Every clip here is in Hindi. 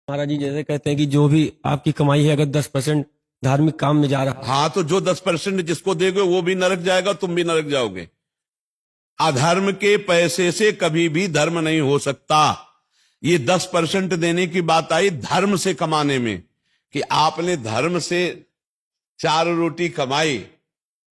महाराज जी जैसे कहते हैं कि जो भी आपकी कमाई है अगर 10% धार्मिक काम में जा रहा है। हाँ, तो जो 10% जिसको दोगे वो भी नरक जाएगा, तुम भी नरक जाओगे। अधर्म के पैसे से कभी भी धर्म नहीं हो सकता। ये 10% देने की बात आई धर्म से कमाने में, कि आपने धर्म से 4 रोटी कमाई,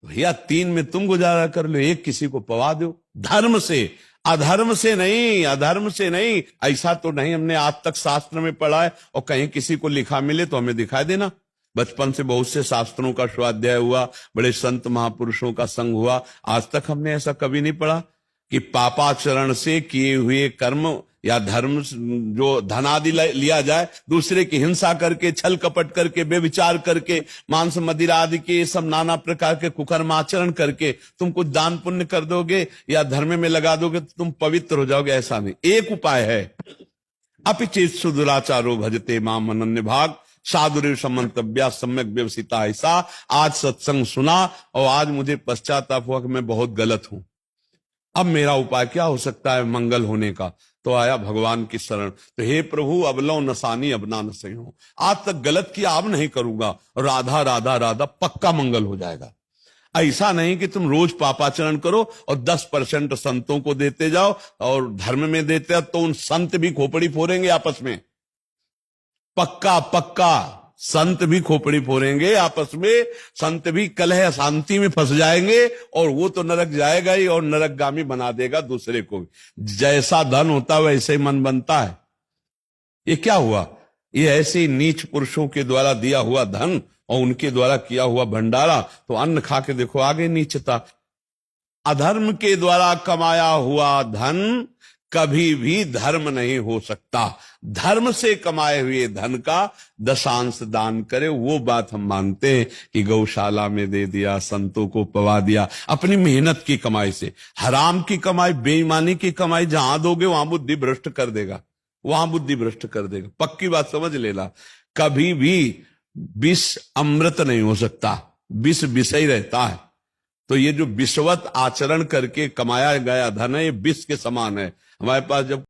भैया 3 में तुम गुजारा कर लो, एक किसी को पवा दो। धर्म से, अधर्म से नहीं, अधर्म से नहीं। ऐसा तो नहीं हमने आज तक शास्त्र में पढ़ा है, और कहीं किसी को लिखा मिले तो हमें दिखाई देना। बचपन से बहुत से शास्त्रों का स्वाध्याय हुआ, बड़े संत महापुरुषों का संग हुआ, आज तक हमने ऐसा कभी नहीं पढ़ा कि पापाचरण से किए हुए कर्म या धर्म जो धनादि लिया जाए, दूसरे की हिंसा करके, छल कपट करके, बेविचार करके, मांस मदिरा आदि के सब नाना प्रकार के कुकर्म आचरण करके तुम कुछ दान पुण्य कर दोगे या धर्म में लगा दोगे तो तुम पवित्र हो जाओगे, ऐसा नहीं। एक उपाय है, अपिचेत सुदुराचारो भजते माम अनन्य भाग साधुरेव समंतव्या सम्यक व्यवसिता। ऐसा आज सत्संग सुना और आज मुझे पश्चाताप हुआ कि मैं बहुत गलत हूं। अब मेरा उपाय क्या हो सकता है मंगल होने का? तो आया भगवान की शरण। तो हे प्रभु अब लो नसानी अब ना नसे हो, आज तक गलत किया अब नहीं करूंगा, राधा राधा राधा, पक्का मंगल हो जाएगा। ऐसा नहीं कि तुम रोज पापाचरण करो और 10% संतों को देते जाओ और धर्म में देते हो तो उन संत भी खोपड़ी फोड़ेंगे आपस में। पक्का पक्का संत भी खोपड़ी फोड़ेंगे आपस में, संत भी कलह शांति में फंस जाएंगे और वो तो नरक जाएगा ही और नरकगामी बना देगा दूसरे को भी। जैसा धन होता है वैसे ही मन बनता है। ये क्या हुआ? ये ऐसे ही नीच पुरुषों के द्वारा दिया हुआ धन और उनके द्वारा किया हुआ भंडारा, तो अन्न खा के देखो आगे नीचता। अधर्म के द्वारा कमाया हुआ धन कभी भी धर्म नहीं हो सकता। धर्म से कमाए हुए धन का 10% दान करे, वो बात हम मानते हैं कि गौशाला में दे दिया, संतों को पवा दिया, अपनी मेहनत की कमाई से। हराम की कमाई, बेईमानी की कमाई जहां दोगे वहां बुद्धि भ्रष्ट कर देगा, वहां बुद्धि भ्रष्ट कर देगा। पक्की बात समझ लेना। कभी भी विष अमृत नहीं हो सकता, विष विष ही रहता है। तो ये जो विषवत आचरण करके कमाया गया धन है, ये विष के समान है। हमारे पास जब